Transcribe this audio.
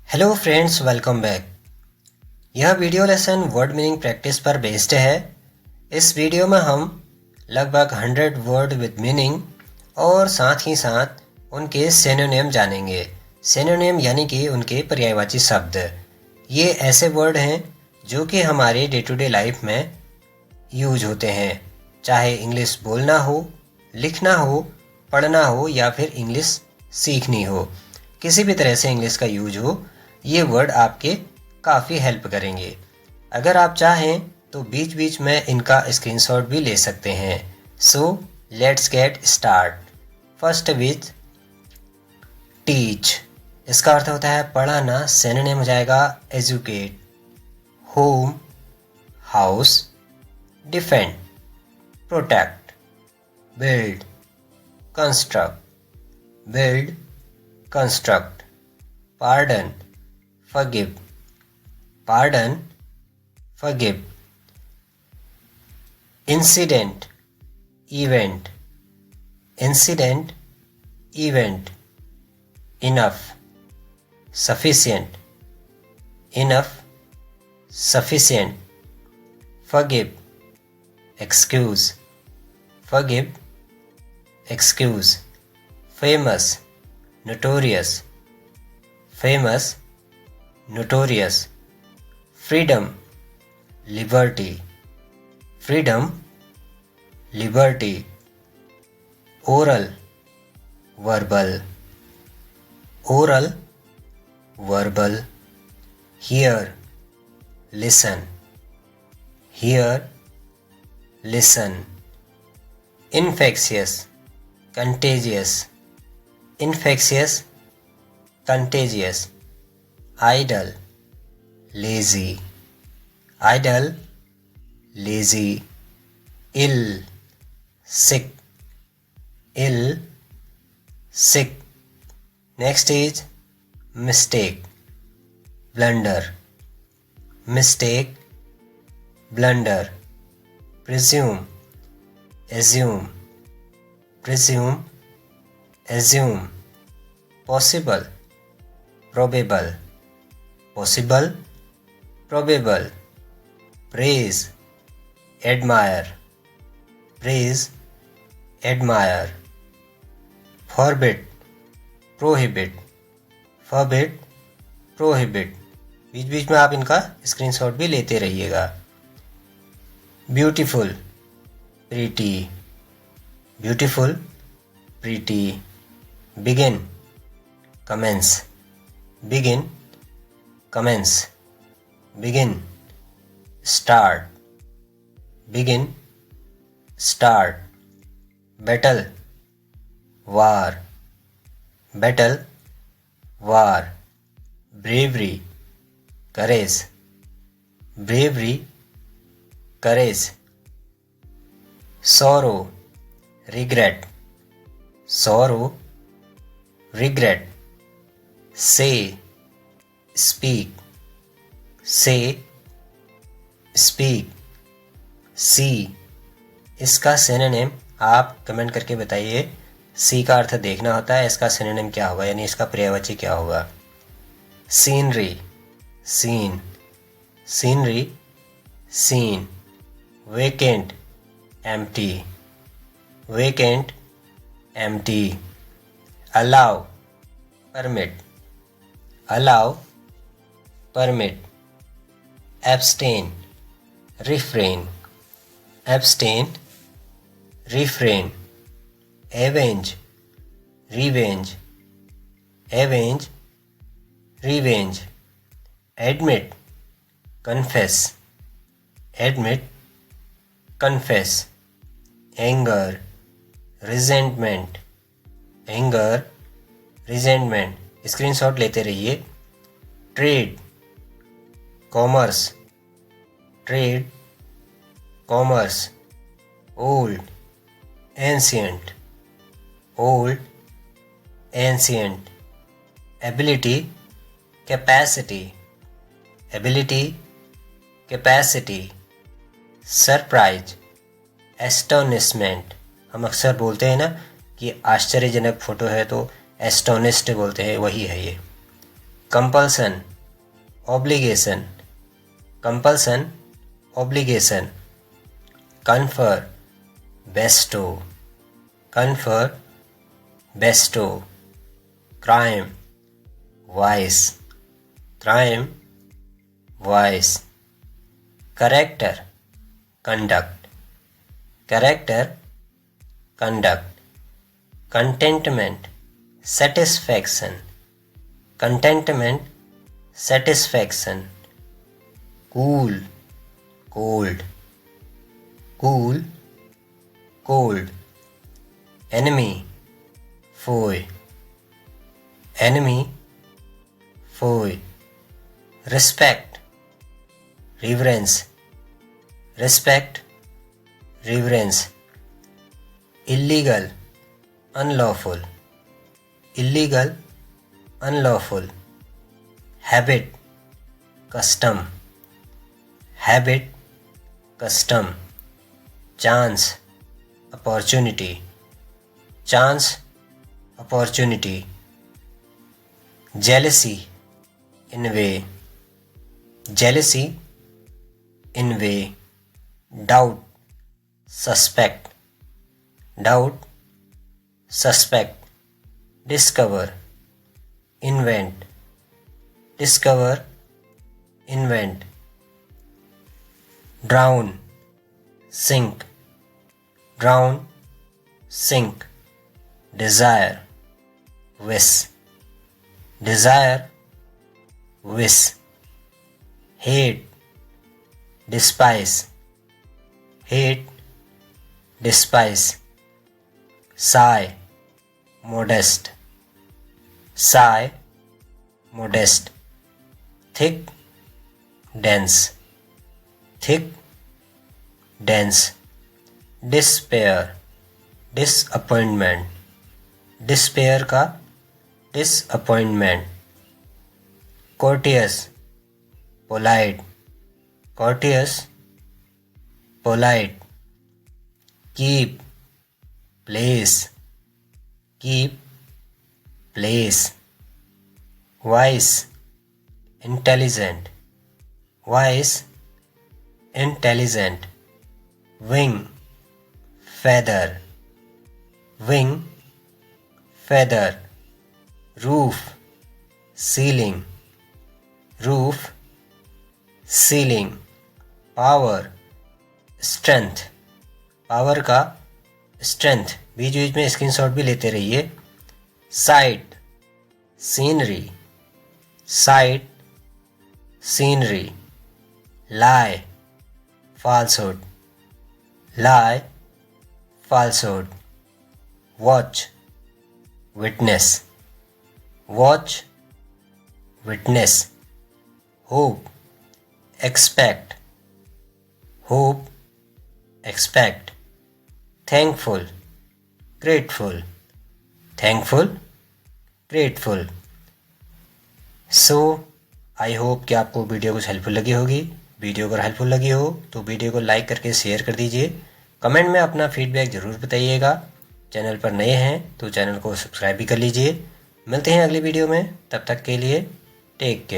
Hello friends, welcome back. यह video lesson word meaning practice पर based है। इस वीडियो में हम लगभग 100 वर्ड विद मीनिंग और साथ ही साथ उनके सिनोनिम जानेंगे। सिनोनिम यानी कि उनके पर्यायवाची शब्द। ये ऐसे वर्ड हैं जो कि हमारे डे टू डे लाइफ में यूज होते हैं, चाहे इंग्लिश बोलना हो, लिखना हो, पढ़ना हो या फिर इंग्लिश सीखनी हो। किसी भी तरह से इंग्लिश का यूज हो, ये वर्ड आपके काफ़ी हेल्प करेंगे। अगर आप चाहें तो बीच बीच में इनका स्क्रीनशॉट भी ले सकते हैं। So let's get start. First with teach. इसका अर्थ होता है पढ़ाना। सिनोनिम हो जाएगा educate, home, house, defend, protect, build, construct, build, construct, pardon, forgive, pardon, forgive, incident, event, incident, event, enough, sufficient, enough, sufficient, forgive, excuse, forgive, excuse, famous, notorious, famous, notorious, freedom, liberty, freedom, liberty, oral, verbal, oral, verbal, hear, listen, hear, listen, infectious, contagious, infectious, contagious, idle, lazy, idle, lazy, ill, sick, ill, sick. Next is mistake, blunder, mistake, blunder, presume, assume, presume, assume, possible, probable, possible, probable, praise, admire, praise, admire, forbid, prohibit, forbid, prohibit. बीच बीच में आप इनका screenshot भी लेते रहिएगा। Beautiful, pretty, beautiful, pretty, begin, commence, begin, commence, begin, start, begin, start, battle, war, battle, war, bravery, courage, bravery, courage, sorrow, regret, sorrow, regret, say, speak, say, speak, see. इसका synonym आप comment करके बताइए। सी का अर्थ देखना होता है, इसका synonym क्या होगा, यानी इसका पर्यायवाची क्या होगा। Scenery, scene, scenery, scene, vacant, empty, vacant, empty, allow, permit, allow, permit, abstain, refrain, abstain, refrain, avenge, revenge, avenge, revenge, admit, confess, admit, confess, anger, resentment, anger, resentment. Screenshot लेते रहिए। Trade, commerce, trade, commerce, old, ancient, old, ancient, ability, capacity, ability, capacity, surprise, astonishment. हम अक्सर बोलते हैं ना कि आश्चर्यजनक photo है तो एस्टोनिश्ड बोलते हैं, वही है ये। compulsion, obligation, compulsion, obligation, confer, bestow, confer, bestow, crime, vice, crime, vice, character, conduct, character, conduct, contentment, satisfaction, contentment, satisfaction, cool, cold, cool, cold, enemy, foe, enemy, foe, respect, reverence, respect, reverence, illegal, unlawful, illegal, unlawful, habit, custom, habit, custom, chance, opportunity, chance, opportunity, jealousy, envy, jealousy, envy, doubt, suspect, doubt, suspect, discover, invent, discover, invent, drown, sink, drown, sink, desire, wish, desire, wish, hate, despise, hate, despise, sigh, modest, sigh, modest, thick, dense, thick, dense, despair, disappointment, despair का disappointment, courteous, polite, courteous, polite, keep, place, keep, place, wise, intelligent, wise, intelligent, wing, feather, wing, feather, roof, ceiling, roof, ceiling, power, strength, power का strength, बीच बीच में screenshot भी लेते रहिए, sight, scenery, sight, scenery, lie, falsehood, lie, falsehood, watch, witness, watch, witness, hope, expect, hope, expect, thankful, grateful, thankful, grateful. So I hope कि आपको video कुछ helpful लगी होगी। वीडियो अगर हेल्पफुल लगी हो तो वीडियो को लाइक करके शेयर कर दीजिए। कमेंट में अपना फीडबैक ज़रूर बताइएगा। चैनल पर नए हैं तो चैनल को सब्सक्राइब भी कर लीजिए। मिलते हैं अगली वीडियो में, तब तक के लिए टेक केयर।